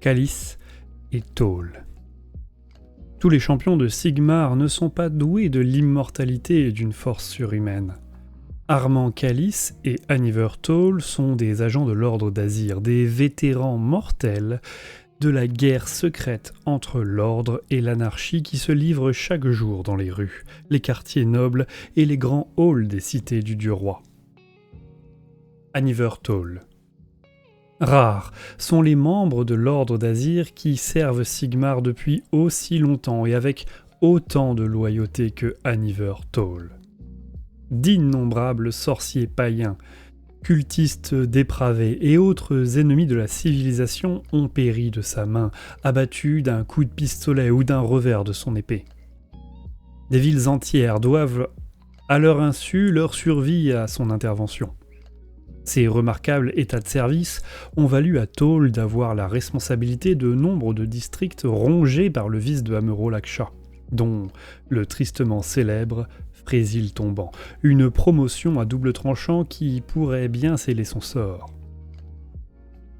Calice et Tôle. Tous les champions de Sigmar ne sont pas doués de l'immortalité et d'une force surhumaine. Armand Calice et Aniver Tôle sont des agents de l'ordre d'Azir, des vétérans mortels de la guerre secrète entre l'ordre et l'anarchie qui se livre chaque jour dans les rues, les quartiers nobles et les grands halls des cités du dieu roi. Aniver Tôle. Rares sont les membres de l'ordre d'Azir qui servent Sigmar depuis aussi longtemps et avec autant de loyauté que Aniver Tôle. D'innombrables sorciers païens, cultistes dépravés et autres ennemis de la civilisation ont péri de sa main, abattus d'un coup de pistolet ou d'un revers de son épée. Des villes entières doivent, à leur insu, leur survie à son intervention. Ces remarquables états de service ont valu à Tôle d'avoir la responsabilité de nombre de districts rongés par le vice de Amerol-Aksha, dont le tristement célèbre Frésil tombant, une promotion à double tranchant qui pourrait bien sceller son sort.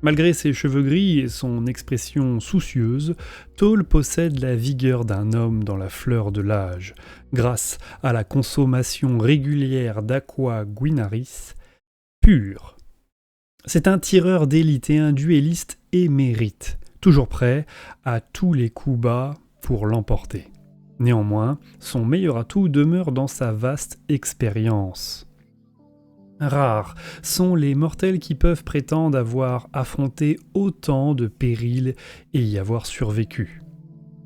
Malgré ses cheveux gris et son expression soucieuse, Tôle possède la vigueur d'un homme dans la fleur de l'âge, grâce à la consommation régulière d'aqua guinaris, pur. C'est un tireur d'élite et un duelliste émérite, toujours prêt à tous les coups bas pour l'emporter. Néanmoins, son meilleur atout demeure dans sa vaste expérience. Rares sont les mortels qui peuvent prétendre avoir affronté autant de périls et y avoir survécu.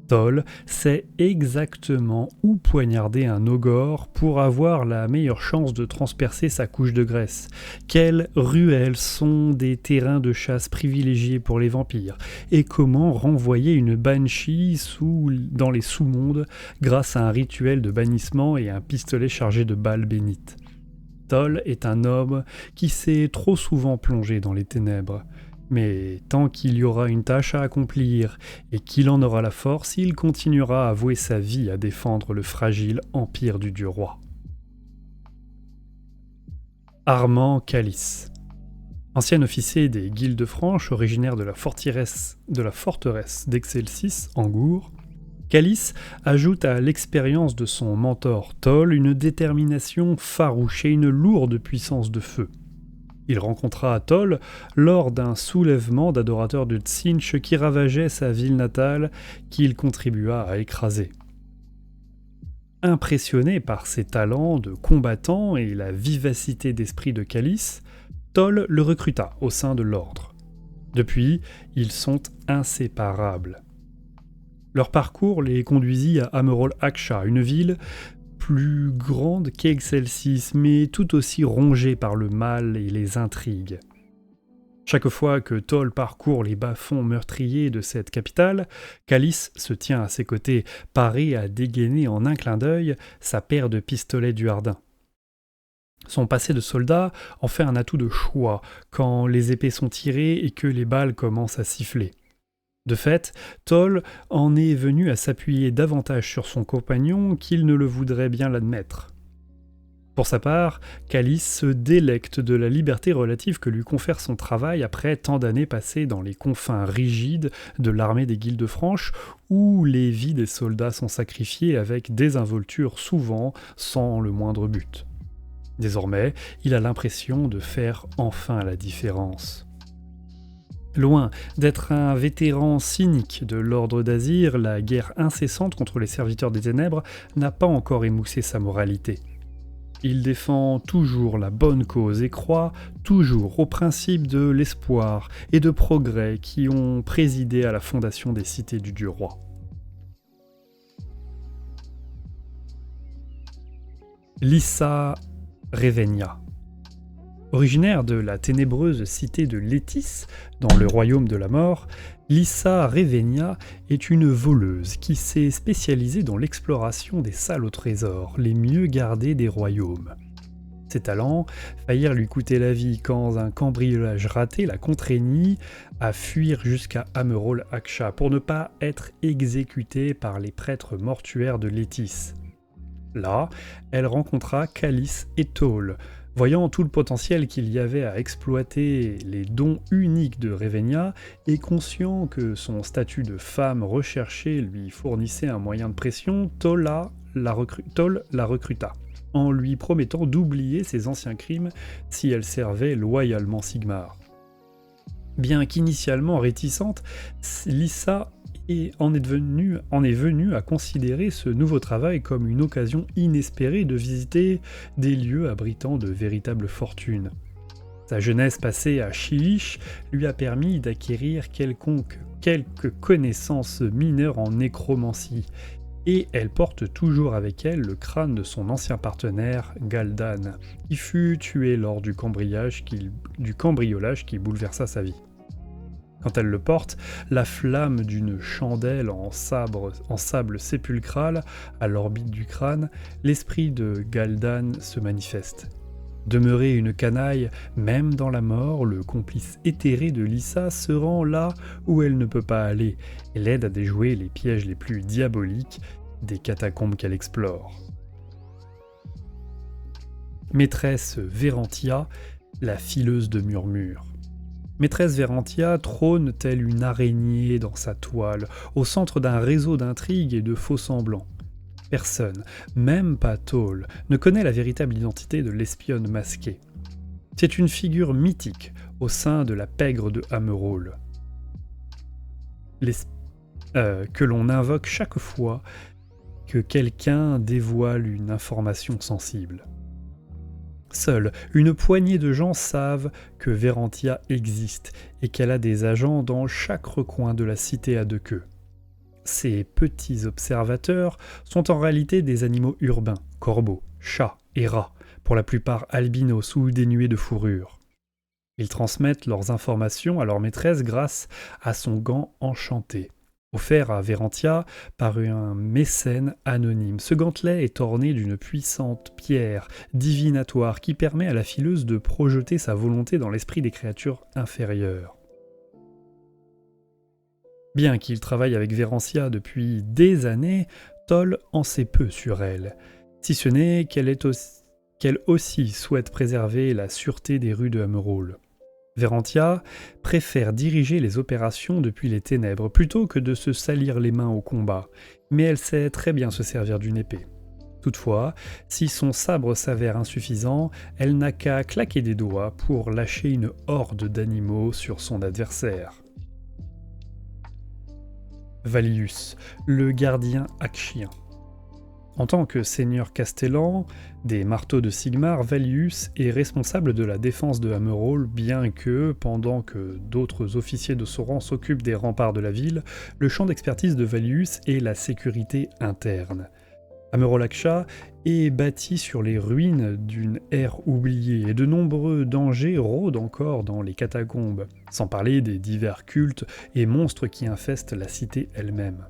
Tôle sait exactement où poignarder un ogre pour avoir la meilleure chance de transpercer sa couche de graisse. Quelles ruelles sont des terrains de chasse privilégiés pour les vampires, et comment renvoyer une banshee dans les sous-mondes grâce à un rituel de bannissement et un pistolet chargé de balles bénites. Tôle est un homme qui s'est trop souvent plongé dans les ténèbres. Mais tant qu'il y aura une tâche à accomplir et qu'il en aura la force, il continuera à vouer sa vie à défendre le fragile empire du dieu roi. Armand Calice. Ancien officier des Guildes franches, originaire de la forteresse d'Excelsis, en Gour, Calice ajoute à l'expérience de son mentor Tôle une détermination farouche et une lourde puissance de feu. Il rencontra Tôle lors d'un soulèvement d'adorateurs de Tsinch qui ravageait sa ville natale qu'il contribua à écraser. Impressionné par ses talents de combattant et la vivacité d'esprit de Calice, Tôle le recruta au sein de l'ordre. Depuis, ils sont inséparables. Leur parcours les conduisit à Amerol-Aksha, une ville plus grande qu'Excelsis, mais tout aussi rongée par le mal et les intrigues. Chaque fois que Tôle parcourt les bas-fonds meurtriers de cette capitale, Calice se tient à ses côtés, paré à dégainer en un clin d'œil sa paire de pistolets du Hardin. Son passé de soldat en fait un atout de choix quand les épées sont tirées et que les balles commencent à siffler. De fait, Tôle en est venu à s'appuyer davantage sur son compagnon qu'il ne le voudrait bien l'admettre. Pour sa part, Calice se délecte de la liberté relative que lui confère son travail après tant d'années passées dans les confins rigides de l'armée des Guildes franches, où les vies des soldats sont sacrifiées avec désinvolture, souvent sans le moindre but. Désormais, il a l'impression de faire enfin la différence. Loin d'être un vétéran cynique de l'ordre d'Azir, la guerre incessante contre les serviteurs des ténèbres n'a pas encore émoussé sa moralité. Il défend toujours la bonne cause et croit toujours aux principes de l'espoir et de progrès qui ont présidé à la fondation des cités du dieu roi. Lissa Revenia. Originaire de la ténébreuse cité de Létis, dans le royaume de la mort, Lissa Revenia est une voleuse qui s'est spécialisée dans l'exploration des salles au trésor, les mieux gardées des royaumes. Ses talents faillirent lui coûter la vie quand un cambriolage raté la contraignit à fuir jusqu'à Amerol-Aksha pour ne pas être exécutée par les prêtres mortuaires de Létis. Là, elle rencontra Calice et Tôle, Voyant tout le potentiel qu'il y avait à exploiter les dons uniques de Revenia, et conscient que son statut de femme recherchée lui fournissait un moyen de pression, Toll la recruta, en lui promettant d'oublier ses anciens crimes si elle servait loyalement Sigmar. Bien qu'initialement réticente, Lyssa en est venue à considérer ce nouveau travail comme une occasion inespérée de visiter des lieux abritant de véritables fortunes. Sa jeunesse passée à Chilich lui a permis d'acquérir quelques connaissances mineures en nécromancie, et elle porte toujours avec elle le crâne de son ancien partenaire, Galdan, qui fut tué lors du cambriolage qui bouleversa sa vie. Quand elle le porte, la flamme d'une chandelle en sable sépulcral à l'orbite du crâne, l'esprit de Galdan se manifeste. Demeurer une canaille, même dans la mort, le complice éthéré de Lyssa se rend là où elle ne peut pas aller et l'aide à déjouer les pièges les plus diaboliques des catacombes qu'elle explore. Maîtresse Verantia, la fileuse de murmures. Maîtresse Verantia trône telle une araignée dans sa toile, au centre d'un réseau d'intrigues et de faux-semblants. Personne, même pas Toll, ne connaît la véritable identité de l'espionne masquée. C'est une figure mythique au sein de la pègre de Hammerhall, que l'on invoque chaque fois que quelqu'un dévoile une information sensible. Seule une poignée de gens savent que Verantia existe et qu'elle a des agents dans chaque recoin de la cité à deux queues. Ces petits observateurs sont en réalité des animaux urbains, corbeaux, chats et rats, pour la plupart albinos ou dénués de fourrure. Ils transmettent leurs informations à leur maîtresse grâce à son gant enchanté, offert à Verantia par un mécène anonyme. Ce gantelet est orné d'une puissante pierre divinatoire qui permet à la fileuse de projeter sa volonté dans l'esprit des créatures inférieures. Bien qu'il travaille avec Verantia depuis des années, Toll en sait peu sur elle, si ce n'est qu'elle aussi souhaite préserver la sûreté des rues de Hammerhall. Verantia préfère diriger les opérations depuis les ténèbres plutôt que de se salir les mains au combat, mais elle sait très bien se servir d'une épée. Toutefois, si son sabre s'avère insuffisant, elle n'a qu'à claquer des doigts pour lâcher une horde d'animaux sur son adversaire. Valius, le gardien akshien. En tant que seigneur castellan des marteaux de Sigmar, Valius est responsable de la défense de Hammerhall, bien que, pendant que d'autres officiers de son rang s'occupent des remparts de la ville, le champ d'expertise de Valius est la sécurité interne. Hammerhall Aksha est bâti sur les ruines d'une ère oubliée et de nombreux dangers rôdent encore dans les catacombes, sans parler des divers cultes et monstres qui infestent la cité elle-même.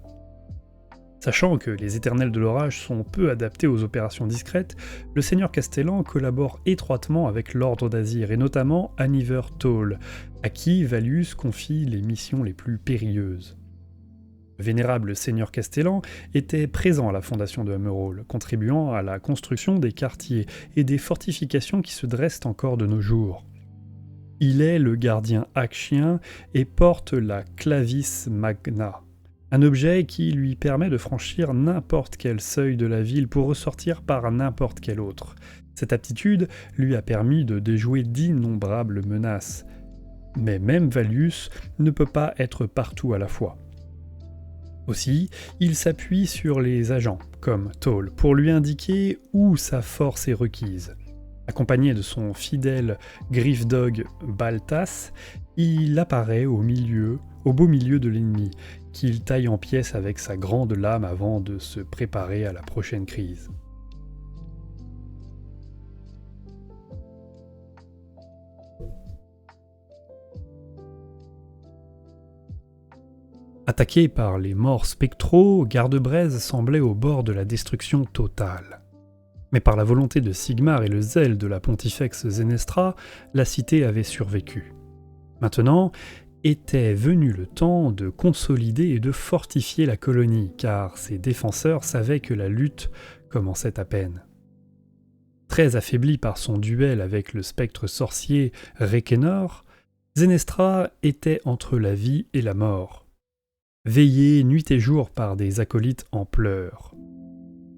Sachant que les Éternels de l'Orage sont peu adaptés aux opérations discrètes, le seigneur castellan collabore étroitement avec l'Ordre d'Azir et notamment Aniver Toll, à qui Valius confie les missions les plus périlleuses. Le vénérable seigneur castellan était présent à la fondation de Hammerhall, contribuant à la construction des quartiers et des fortifications qui se dressent encore de nos jours. Il est le gardien akshien et porte la clavis magna, un objet qui lui permet de franchir n'importe quel seuil de la ville pour ressortir par n'importe quel autre. Cette aptitude lui a permis de déjouer d'innombrables menaces. Mais même Valius ne peut pas être partout à la fois. Aussi, il s'appuie sur les agents, comme Toll, pour lui indiquer où sa force est requise. Accompagné de son fidèle Griffdog Baltas, il apparaît au beau milieu de l'ennemi, qu'il taille en pièces avec sa grande lame avant de se préparer à la prochaine crise. Attaqué par les morts spectraux, Garde-Braise semblait au bord de la destruction totale. Mais par la volonté de Sigmar et le zèle de la pontifex Zenestra, la cité avait survécu. Maintenant, était venu le temps de consolider et de fortifier la colonie, car ses défenseurs savaient que la lutte commençait à peine. Très affaibli par son duel avec le spectre sorcier Rekenor, Zenestra était entre la vie et la mort, veillé nuit et jour par des acolytes en pleurs.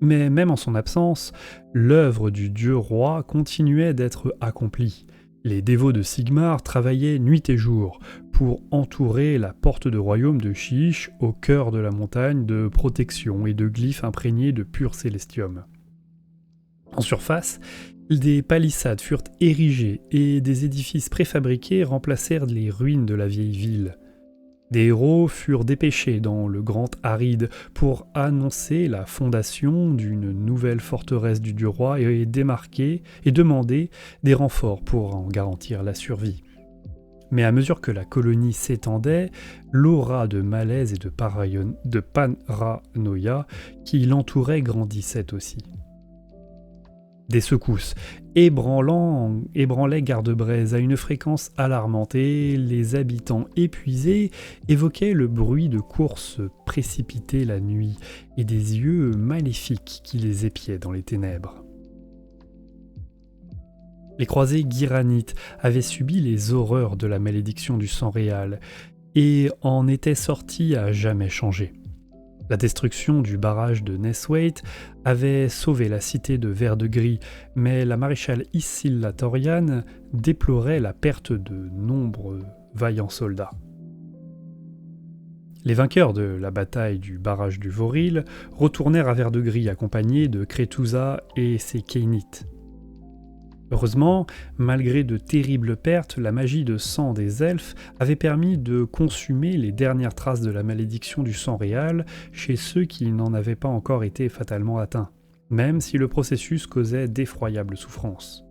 Mais même en son absence, l'œuvre du dieu roi continuait d'être accomplie. Les dévots de Sigmar travaillaient nuit et jour pour entourer la porte de royaume de Chiche au cœur de la montagne de protection et de glyphes imprégnés de pur célestium. En surface, des palissades furent érigées et des édifices préfabriqués remplacèrent les ruines de la vieille ville. Des héros furent dépêchés dans le Grand Aride pour annoncer la fondation d'une nouvelle forteresse du dieu roi et démarquer et demander des renforts pour en garantir la survie. Mais à mesure que la colonie s'étendait, l'aura de malaise et de paranoïa qui l'entourait grandissait aussi. Des secousses ébranlaient Garde-Braise à une fréquence alarmante et les habitants épuisés évoquaient le bruit de courses précipitées la nuit et des yeux maléfiques qui les épiaient dans les ténèbres. Les croisés guiranites avaient subi les horreurs de la malédiction du sang réal et en étaient sortis à jamais changés. La destruction du barrage de Neswaite avait sauvé la cité de Vert-de-Gris, mais la maréchale Issilla Torian déplorait la perte de nombreux vaillants soldats. Les vainqueurs de la bataille du barrage du Voril retournèrent à Vert-de-Gris accompagnés de Kretusa et ses Kénites. Heureusement, malgré de terribles pertes, la magie de sang des elfes avait permis de consumer les dernières traces de la malédiction du sang réal chez ceux qui n'en avaient pas encore été fatalement atteints, même si le processus causait d'effroyables souffrances.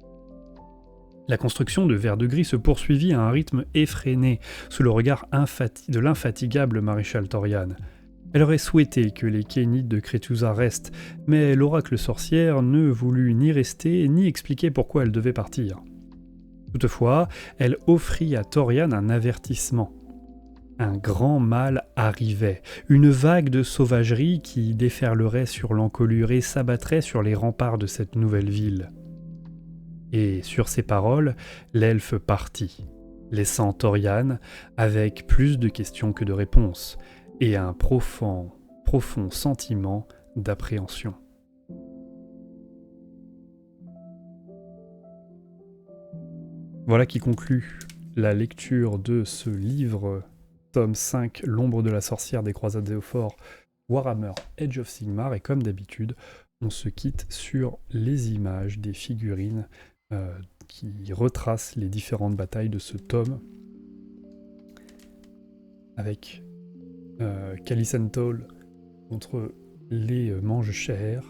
La construction de Vert-de-Gris se poursuivit à un rythme effréné, sous le regard de l'infatigable maréchal Torian. Elle aurait souhaité que les Kénites de Kretusa restent, mais l'oracle sorcière ne voulut ni rester ni expliquer pourquoi elle devait partir. Toutefois, elle offrit à Torian un avertissement. Un grand mal arrivait, une vague de sauvagerie qui déferlerait sur l'encolure et s'abattrait sur les remparts de cette nouvelle ville. Et sur ces paroles, l'elfe partit, laissant Torian avec plus de questions que de réponses, et un profond sentiment d'appréhension. Voilà qui conclut la lecture de ce livre, tome 5, L'ombre de la sorcière des croisades Zéophore, Warhammer Age of Sigmar, et comme d'habitude, on se quitte sur les images des figurines qui retracent les différentes batailles de ce tome, avec Calicentol contre les mange-chairs,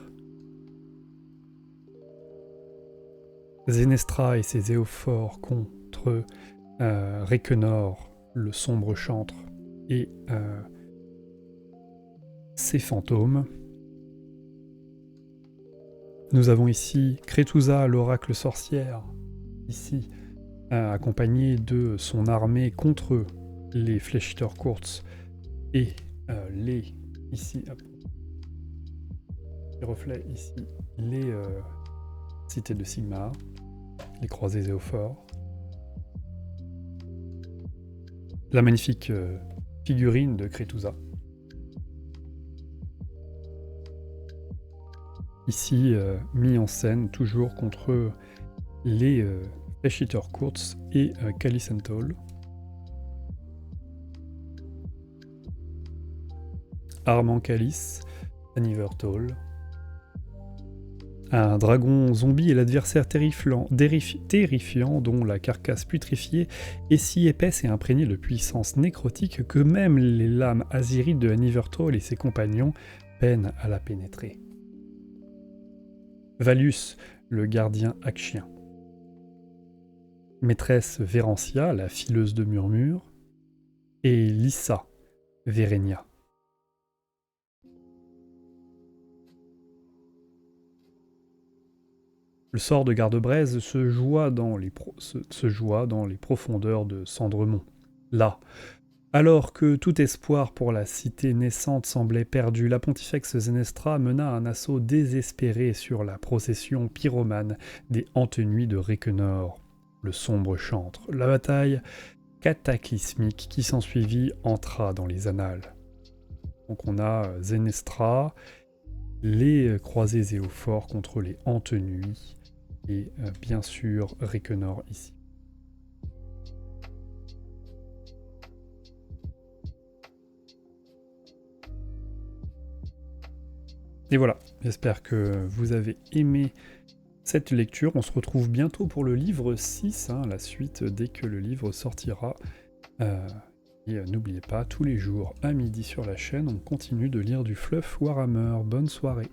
Zenestra et ses Zéophores contre Rekenor, le sombre chantre, et ses fantômes. Nous avons ici Kretusa, l'oracle sorcière, ici accompagné de son armée contre les Fleischter Courts et les reflets ici les cités de Sigmar, les croisés Zéophores. La magnifique figurine de Kretusa. Ici mis en scène toujours contre les Fleischter Courts et Calicentol. Armand Calice, Anivertol. Un dragon zombie est l'adversaire terrifiant dont la carcasse putréfiée est si épaisse et imprégnée de puissance nécrotique que même les lames azirides de Anivertol et ses compagnons peinent à la pénétrer. Valius, le gardien akshien. Maîtresse Vérancia, la fileuse de murmures. Et Lissa, Verenia. Le sort de Garde-Braise se joua dans les profondeurs de Cendremont. Là, Alors que tout espoir pour la cité naissante semblait perdu, la pontifex Zenestra mena un assaut désespéré sur la procession pyromane des Antenuis de Requenor, le sombre chantre. La bataille cataclysmique qui s'ensuivit entra dans les annales. Donc on a Zenestra, les croisés et eaux-forts contre les Antenuis, et bien sûr Requenor ici. Et voilà, j'espère que vous avez aimé cette lecture. On se retrouve bientôt pour le livre 6, la suite dès que le livre sortira. Et n'oubliez pas, tous les jours à midi sur la chaîne, on continue de lire du fluff Warhammer. Bonne soirée.